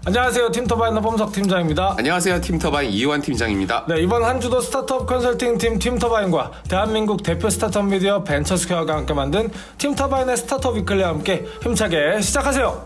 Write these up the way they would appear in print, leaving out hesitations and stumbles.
안녕하세요. 팀터바이너 범석 팀장입니다. 안녕하세요. 팀터바인 이유환 팀장입니다. 네, 이번 한 주도 스타트업 컨설팅팀 팀터바인과 대한민국 대표 스타트업 미디어 벤처스퀘어가 함께 만든 팀터바인의 스타트업 위클리와 함께 힘차게 시작하세요.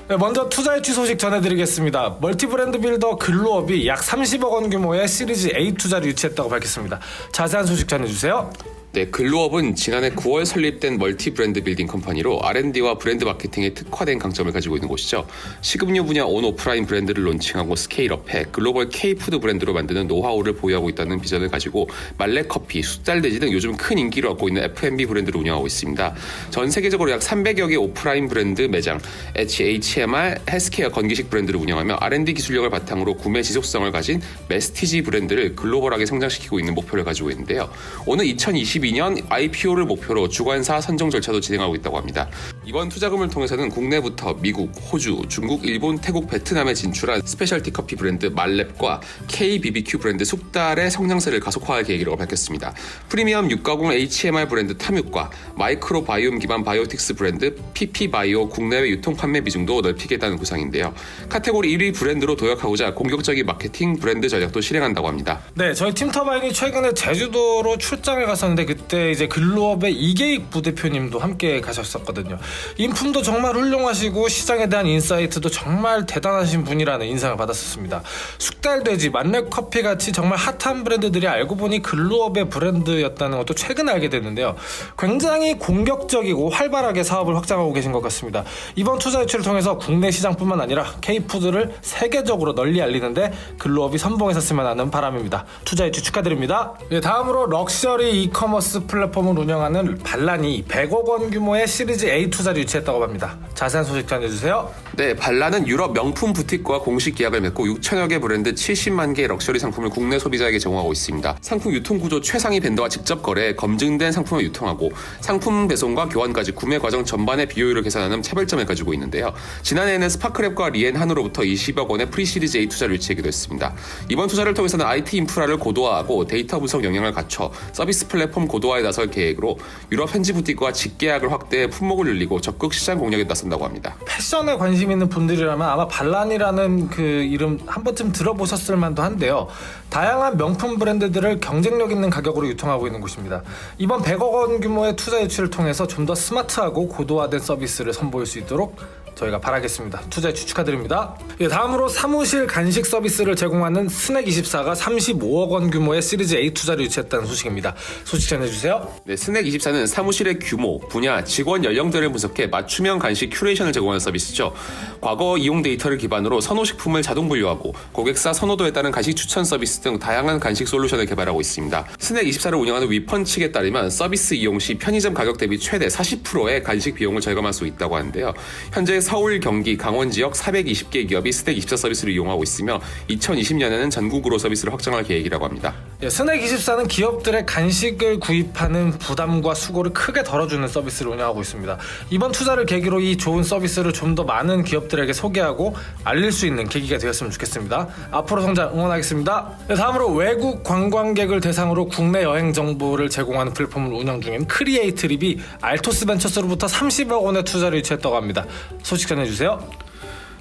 네, 먼저 투자유치 소식 전해드리겠습니다. 멀티브랜드 빌더 글로업이 약 30억 원 규모의 시리즈 A 투자를 유치했다고 밝혔습니다. 자세한 소식 전해주세요. 네, 글로업은 지난해 9월 설립된 멀티 브랜드 빌딩 컴퍼니로 R&D와 브랜드 마케팅에 특화된 강점을 가지고 있는 곳이죠. 식음료 분야 온오프라인 브랜드를 론칭하고 스케일업해 글로벌 K푸드 브랜드로 만드는 노하우를 보유하고 있다는 비전을 가지고 말레커피, 숫달돼지 등 요즘 큰 인기를 얻고 있는 F&B 브랜드를 운영하고 있습니다. 전 세계적으로 약 300여 개 오프라인 브랜드 매장, HMR, 헬스케어 건기식 브랜드를 운영하며 R&D 기술력을 바탕으로 구매 지속성을 가진 메스티지 브랜드를 글로벌하게 성장시키고 있는 목표를 가지고 있는데요. 오늘 2022년 IPO를 목표로 주관사 선정 절차도 진행하고 있다고 합니다. 이번 투자금을 통해서는 국내부터 미국, 호주, 중국, 일본, 태국, 베트남에 진출한 스페셜티 커피 브랜드 말렙과 KBBQ 브랜드 쑥달의 성장세를 가속화할 계획이라고 밝혔습니다. 프리미엄 육가공 HMR 브랜드 탐육과 마이크로바이옴 기반 바이오틱스 브랜드 PP바이오 국내외 유통 판매 비중도 넓히겠다는 구상인데요. 카테고리 1위 브랜드로 도약하고자 공격적인 마케팅 브랜드 전략도 실행한다고 합니다. 네, 저희 팀터바인이 최근에 제주도로 출장을 갔었는데 그때 이제 글로업의 이계익 부대표님도 함께 가셨었거든요. 인품도 정말 훌륭하시고 시장에 대한 인사이트도 정말 대단하신 분이라는 인상을 받았었습니다. 쑥달돼지, 만렙커피 같이 정말 핫한 브랜드들이 알고 보니 글로업의 브랜드였다는 것도 최근에 알게 됐는데요. 굉장히 공격적이고 활발하게 사업을 확장하고 계신 것 같습니다. 이번 투자 유치를 통해서 국내 시장뿐만 아니라 K푸드를 세계적으로 널리 알리는데 글로업이 선봉했었으면 하는 바람입니다. 투자 유치 축하드립니다. 네, 다음으로 럭셔리 이커머스 플랫폼을 운영하는 발란이 100억 원 규모의 시리즈 A 투자를 유치했다고 합니다. 자세한 소식 전해주세요. 네, 발란은 유럽 명품 부티크와 공식 계약을 맺고 6천여 개 브랜드 70만 개의 럭셔리 상품을 국내 소비자에게 제공하고 있습니다. 상품 유통 구조 최상위 밴드와 직접 거래, 검증된 상품을 유통하고 상품 배송과 교환까지 구매 과정 전반의 비효율을 계산하는 차별점을 가지고 있는데요. 지난해에는 스파크랩과 리엔한으로부터 20억 원의 프리시리즈 A 투자를 유치하기도 했습니다. 이번 투자를 통해서는 IT 인프라를 고도화하고 데이터 분석 역량을 갖춰 서비스 플랫폼 고도화에 나설 계획으로 유럽 현지 부티크와 직계약을 확대해 품목을 늘리고 적극 시장 공략에 나선다고 합니다. 패션에 관심 있는 분들이라면 아마 발란이라는 그 이름 한 번쯤 들어보셨을 만도 한데요. 다양한 명품 브랜드들을 경쟁력 있는 가격으로 유통하고 있는 곳입니다. 이번 100억 원 규모의 투자 유치를 통해서 좀 더 스마트하고 고도화된 서비스를 선보일 수 있도록 저희가 바라겠습니다. 투자 유치 축하드립니다. 예, 다음으로 사무실 간식 서비스를 제공하는 스낵24가 35억 원 규모의 시리즈 A 투자를 유치했다는 소식입니다. 소식 전해주세요. 네, 스낵24는 사무실의 규모, 분야, 직원 연령대를 분석해 맞춤형 간식 큐레이션을 제공하는 서비스죠. 과거 이용 데이터를 기반으로 선호식품을 자동 분류하고 고객사 선호도에 따른 간식 추천 서비스 등 다양한 간식 솔루션을 개발하고 있습니다. 스낵24를 운영하는 위펀 측에 따르면 서비스 이용 시 편의점 가격 대비 최대 40%의 간식 비용을 절감할 수 있다고 하는데요. 현재 서울, 경기, 강원 지역 420개 기업이 스낵24 서비스를 이용하고 있으며 2020년에는 전국으로 서비스를 확장할 계획이라고 합니다. 예, 스낵24는 기업들의 간식을 구입하는 부담과 수고를 크게 덜어주는 서비스를 운영하고 있습니다. 이번 투자를 계기로 이 좋은 서비스를 좀 더 많은 기업들에게 소개하고 알릴 수 있는 계기가 되었으면 좋겠습니다. 앞으로 성장 응원하겠습니다. 네, 다음으로 외국 관광객을 대상으로 국내 여행 정보를 제공하는 플랫폼을 운영 중인 크리에이트립이 알토스 벤처스로부터 30억 원의 투자를 유치했다고 합니다. 소식 전해주세요.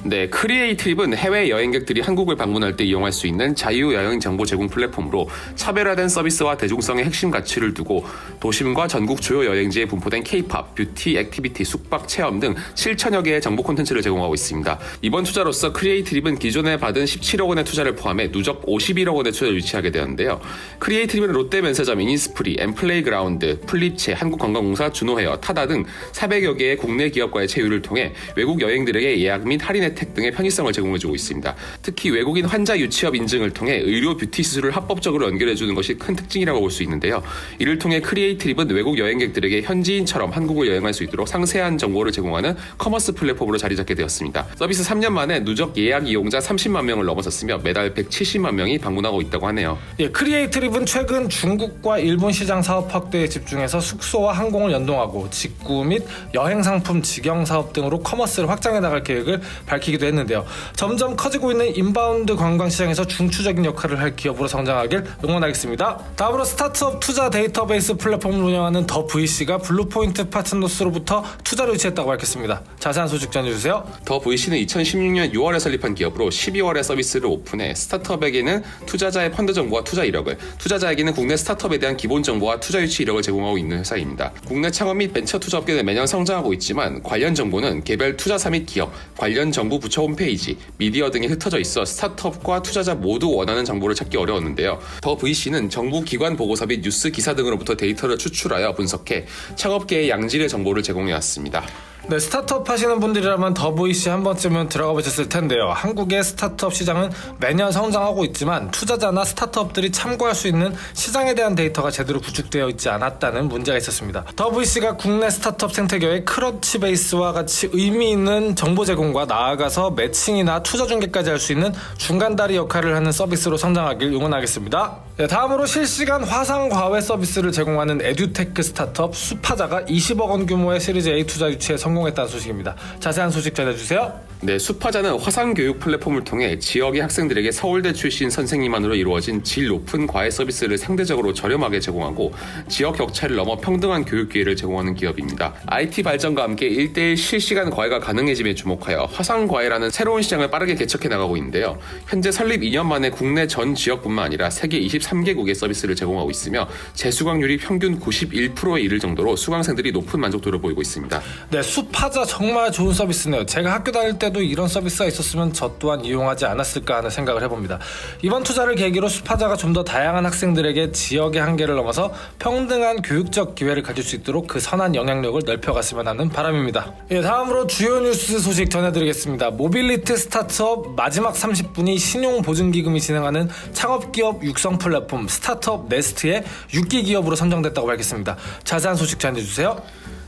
네, 크리에이티브는 해외 여행객들이 한국을 방문할 때 이용할 수 있는 자유 여행 정보 제공 플랫폼으로 차별화된 서비스와 대중성의 핵심 가치를 두고 도심과 전국 주요 여행지에 분포된 K-팝, 뷰티, 액티비티, 숙박, 체험 등 7천여 개의 정보 콘텐츠를 제공하고 있습니다. 이번 투자로서 크리에이티브는 기존에 받은 17억 원의 투자를 포함해 누적 51억 원의 투자를 유치하게 되었는데요. 크리에이티브는 롯데면세점, 이니스프리, 엠플레이그라운드, 플립체, 한국관광공사, 준호헤어, 타다 등 400여 개의 국내 기업과의 체유를 통해 외국 여행들에게 예약 및 할인 혜택 등의 편의성을 제공해주고 있습니다. 특히 외국인 환자 유치업 인증을 통해 의료 뷰티 수술을 합법적으로 연결해주는 것이 큰 특징이라고 볼 수 있는데요. 이를 통해 크리에이티브는 외국 여행객들에게 현지인처럼 한국을 여행할 수 있도록 상세한 정보를 제공하는 커머스 플랫폼으로 자리 잡게 되었습니다. 서비스 3년 만에 누적 예약 이용자 30만 명을 넘어섰으며 매달 170만 명이 방문하고 있다고 하네요. 예, 크리에이티브는 최근 중국과 일본 시장 사업 확대에 집중해서 숙소와 항공을 연동하고 직구 및 여행 상품 직영 사업 등으로 커머스를 확장해 나갈 계획을 밝혔습니다. 밝히기도 했는데요. 점점 커지고 있는 인바운드 관광 시장에서 중추적인 역할을 할 기업으로 성장하길 응원하겠습니다. 다음으로 스타트업 투자 데이터베이스 플랫폼을 운영하는 더 VC가 블루포인트 파트너스로부터 투자를 유치했다고 밝혔습니다. 자세한 소식 전해주세요. 더 VC는 2016년 6월에 설립한 기업으로 12월에 서비스를 오픈해 스타트업에게는 투자자의 펀드 정보와 투자 이력을, 투자자에게는 국내 스타트업에 대한 기본 정보와 투자 유치 이력을 제공하고 있는 회사입니다. 국내 창업 및 벤처 투자 업계는 매년 성장하고 있지만 관련 정보는 개별 투자사 및 기업, 관련 정부 부처 홈페이지, 미디어 등에 흩어져 있어 스타트업과 투자자 모두 원하는 정보를 찾기 어려웠는데요. 더 VC는 정부 기관 보고서 및 뉴스 기사 등으로부터 데이터를 추출하여 분석해 창업계의 양질의 정보를 제공해왔습니다. 네, 스타트업 하시는 분들이라면 더 VC 한 번쯤은 들어가 보셨을 텐데요. 한국의 스타트업 시장은 매년 성장하고 있지만 투자자나 스타트업들이 참고할 수 있는 시장에 대한 데이터가 제대로 구축되어 있지 않았다는 문제가 있었습니다. 더 VC가 국내 스타트업 생태계의 크런치베이스와 같이 의미 있는 정보 제공과 나아가서 매칭이나 투자 중개까지 할 수 있는 중간다리 역할을 하는 서비스로 성장하길 응원하겠습니다. 네, 다음으로 실시간 화상 과외 서비스를 제공하는 에듀테크 스타트업 수파자가 20억 원 규모의 시리즈 A 투자 유치에 성공했다는 소식입니다. 자세한 소식 전해주세요. 네, 수파자는 화상교육 플랫폼을 통해 지역의 학생들에게 서울대 출신 선생님만으로 이루어진 질 높은 과외 서비스를 상대적으로 저렴하게 제공하고 지역 격차를 넘어 평등한 교육 기회를 제공하는 기업입니다. IT 발전과 함께 1:1 실시간 과외가 가능해짐에 주목하여 화상과외라는 새로운 시장을 빠르게 개척해 나가고 있는데요. 현재 설립 2년 만에 국내 전 지역뿐만 아니라 세계 23개국의 서비스를 제공하고 있으며 재수강률이 평균 91%에 이를 정도로 수강생들이 높은 만족도를 보이고 있습니다. 네, 수파자 정말 좋은 서비스네요. 제가 학교 다닐 때도 이런 서비스가 있었으면 저 또한 이용하지 않았을까 하는 생각을 해봅니다. 이번 투자를 계기로 수파자가 좀 더 다양한 학생들에게 지역의 한계를 넘어서 평등한 교육적 기회를 가질 수 있도록 그 선한 영향력을 넓혀갔으면 하는 바람입니다. 예, 다음으로 주요 뉴스 소식 전해드리겠습니다. 모빌리티 스타트업 마지막 30분이 신용보증기금이 진행하는 창업기업 육성 플랫폼 스타트업 네스트의 6기 기업으로 선정됐다고 밝혔습니다. 자세한 소식 전해주세요.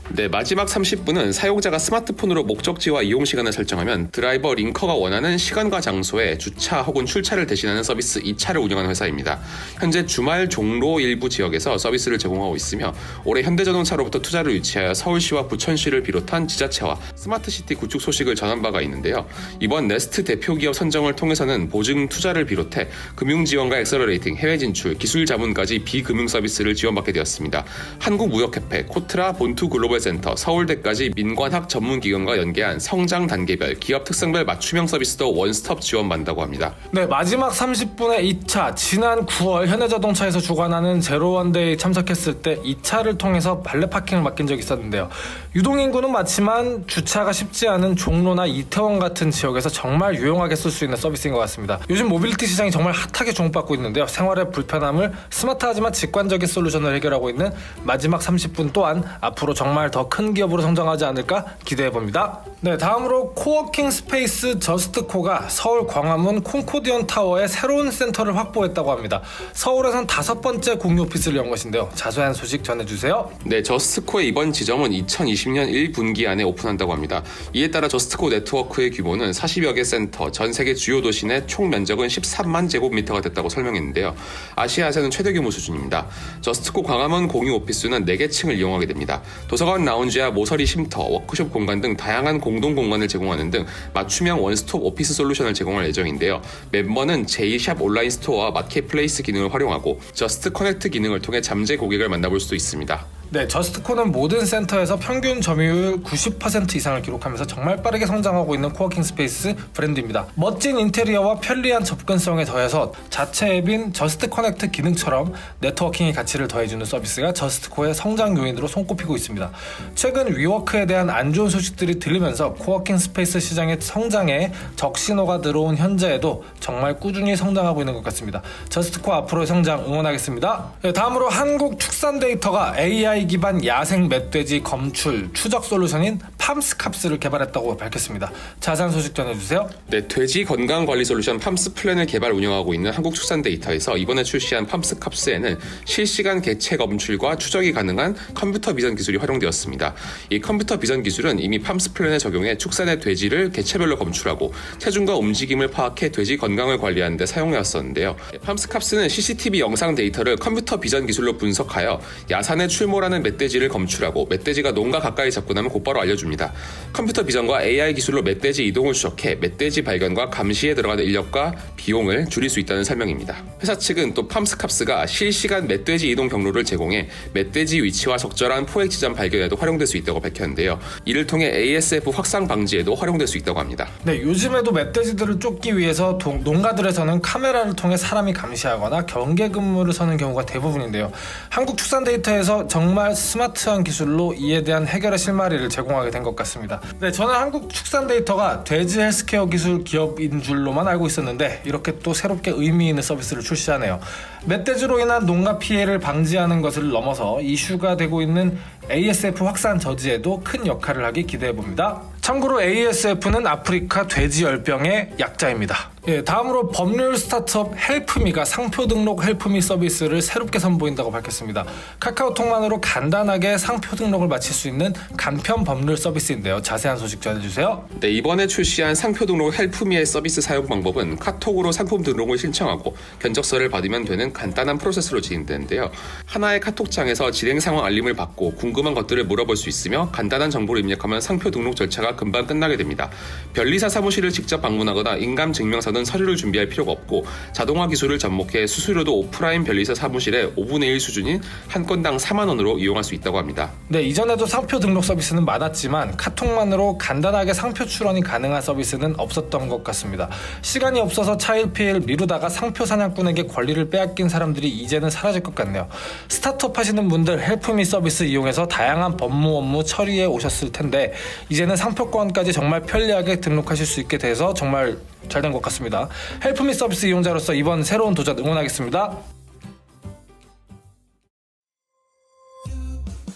네, 마지막 30분은 사용자가 스마트폰으로 목적지와 이용 시간을 설정하면 드라이버 링커가 원하는 시간과 장소에 주차 혹은 출차를 대신하는 서비스 2차를 운영하는 회사입니다. 현재 주말 종로 일부 지역에서 서비스를 제공하고 있으며 올해 현대자동차로부터 투자를 유치하여 서울시와 부천시를 비롯한 지자체와 스마트시티 구축 소식을 전한 바가 있는데요. 이번 네스트 대표 기업 선정을 통해서는 보증 투자를 비롯해 금융지원과 엑셀러레이팅, 해외 진출, 기술 자문까지 비금융 서비스를 지원받게 되었습니다. 한국무역협회, 코트라, 본투 글로벌 센터, 서울대까지 민관학 전문기관과 연계한 성장 단계별, 기업 특성별 맞춤형 서비스도 원스톱 지원받는다고 합니다. 네, 마지막 30분의 2차, 지난 9월 현대자동차에서 주관하는 제로원데이 참석했을 때 2차를 통해서 발레 파킹을 맡긴 적이 있었는데요. 유동인구는 많지만 주차가 쉽지 않은 종로나 이태원 같은 지역에서 정말 유용하게 쓸 수 있는 서비스인 것 같습니다. 요즘 모빌리티 시장이 정말 핫하게 주목받고 있는데요. 생활의 불편함을 스마트하지만 직관적인 솔루션을 해결하고 있는 마지막 30분 또한 앞으로 정말 더 큰 기업으로 성장하지 않을까 기대해봅니다. 네, 다음으로 코워킹 스페이스 저스트코가 서울 광화문 콩코디언 타워에 새로운 센터를 확보했다고 합니다. 서울에선 5번째 공유 오피스를 연 것인데요. 자세한 소식 전해주세요. 네, 저스트코의 이번 지점은 2020년 1분기 안에 오픈한다고 합니다. 이에 따라 저스트코 네트워크의 규모는 40여 개 센터, 전 세계 주요 도시 내 총 면적은 13만 제곱미터가 됐다고 설명했는데요. 아시아에서는 최대 규모 수준입니다. 저스트코 광화문 공유 오피스는 4개 층을 이용하게 됩니다. 도서관 라운지와 모서리 쉼터, 워크숍 공간 등 다양한 공동 공간을 제공하는 등 맞춤형 원스톱 오피스 솔루션을 제공할 예정인데요. 멤버는 제이샵 온라인 스토어와 마켓플레이스 기능을 활용하고 저스트 커넥트 기능을 통해 잠재 고객을 만나볼 수도 있습니다. 네, 저스트코는 모든 센터에서 평균 점유율 90% 이상을 기록하면서 정말 빠르게 성장하고 있는 코워킹 스페이스 브랜드입니다. 멋진 인테리어와 편리한 접근성에 더해서 자체 앱인 저스트 커넥트 기능처럼 네트워킹의 가치를 더해주는 서비스가 저스트코의 성장 요인으로 손꼽히고 있습니다. 최근 위워크에 대한 안 좋은 소식들이 들리면서 코워킹 스페이스 시장의 성장에 적신호가 들어온 현재에도 정말 꾸준히 성장하고 있는 것 같습니다. 저스트코 앞으로의 성장 응원하겠습니다. 네, 다음으로 한국 축산 데이터가 AI 기반 야생 멧돼지 검출 추적 솔루션인 팜스캅스를 개발했다고 밝혔습니다. 자세한 소식 전해주세요. 네, 돼지 건강 관리 솔루션 팜스 플랜을 개발 운영하고 있는 한국축산데이터에서 이번에 출시한 팜스캅스에는 실시간 개체 검출과 추적이 가능한 컴퓨터 비전 기술이 활용되었습니다. 이 컴퓨터 비전 기술은 이미 팜스 플랜에 적용해 축산의 돼지를 개체별로 검출하고 체중과 움직임을 파악해 돼지 건강을 관리하는 데 사용해왔었는데요. 팜스캅스는 CCTV 영상 데이터를 컴퓨터 비전 기술로 분석하여 야산에 출몰하는 멧돼지를 검출하고 멧돼지가 농가 가까이 접근하면 곧바로 알려줍니다. 합니다. 컴퓨터 비전과 AI 기술로 멧돼지 이동을 추적해 멧돼지 발견과 감시에 들어가는 인력과 비용을 줄일 수 있다는 설명입니다. 회사 측은 또 팜스캅스가 실시간 멧돼지 이동 경로를 제공해 멧돼지 위치와 적절한 포획 지점 발견에도 활용될 수 있다고 밝혔는데요. 이를 통해 ASF 확산 방지에도 활용될 수 있다고 합니다. 네, 요즘에도 멧돼지들을 쫓기 위해서 농가들에서는 카메라를 통해 사람이 감시하거나 경계 근무를 서는 경우가 대부분인데요. 한국축산데이터에서 정말 스마트한 기술로 이에 대한 해결의 실마리를 제공하게 된 것 같습니다. 네, 저는 한국축산데이터가 돼지 헬스케어 기술 기업인 줄로만 알고 있었는데 이렇게 또 새롭게 의미 있는 서비스를 출시하네요. 멧돼지로 인한 농가 피해를 방지하는 것을 넘어서 이슈가 되고 있는 ASF 확산 저지에도 큰 역할을 하기 기대해봅니다. 참고로 ASF는 아프리카 돼지열병의 약자입니다. 예, 다음으로 법률 스타트업 헬프미가 상표 등록 헬프미 서비스를 새롭게 선보인다고 밝혔습니다. 카카오톡만으로 간단하게 상표 등록을 마칠 수 있는 간편 법률 서비스인데요. 자세한 소식 전해주세요. 네, 이번에 출시한 상표 등록 헬프미의 서비스 사용 방법은 카톡으로 상품 등록을 신청하고 견적서를 받으면 되는 간단한 프로세스로 진행되는데요. 하나의 카톡창에서 진행 상황 알림을 받고 궁금한 것들을 물어볼 수 있으며 간단한 정보를 입력하면 상표 등록 절차가 금방 끝나게 됩니다. 변리사 사무실을 직접 방문하거나 인감 증명서는 서류를 준비할 필요가 없고 자동화 기술을 접목해 수수료도 오프라인 변리사 사무실의 5분의 1 수준인 한 건당 4만 원으로 이용할 수 있다고 합니다. 네, 이전에도 상표 등록 서비스는 많았지만 카톡만으로 간단하게 상표 출원이 가능한 서비스는 없었던 것 같습니다. 시간이 없어서 차일피일 미루다가 상표 사냥꾼에게 권리를 빼앗긴 사람들이 이제는 사라질 것 같네요. 스타트업 하시는 분들 헬프미 서비스 이용해서 다양한 업무 처리해 오셨을 텐데 이제는 상표권까지 정말 편리하게 등록하실 수 있게 돼서 정말 잘 된 것 같습니다. 헬프미 서비스 이용자로서 이번 새로운 도전 응원하겠습니다.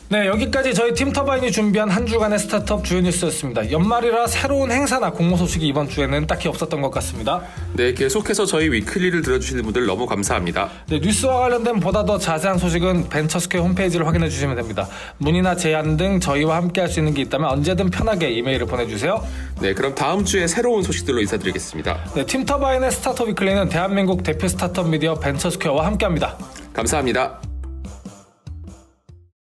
네, 여기까지 저희 팀터바인이 준비한 한 주간의 스타트업 주요 뉴스였습니다. 연말이라 새로운 행사나 공모 소식이 이번 주에는 딱히 없었던 것 같습니다. 네, 계속해서 저희 위클리를 들어주시는 분들 너무 감사합니다. 네, 뉴스와 관련된 보다 더 자세한 소식은 벤처스퀘어 홈페이지를 확인해 주시면 됩니다. 문의나 제안 등 저희와 함께 할 수 있는 게 있다면 언제든 편하게 이메일을 보내주세요. 네, 그럼 다음 주에 새로운 소식들로 인사드리겠습니다. 네, 팀터바인의 스타트업 위클리는 대한민국 대표 스타트업 미디어 벤처스퀘어와 함께합니다. 감사합니다.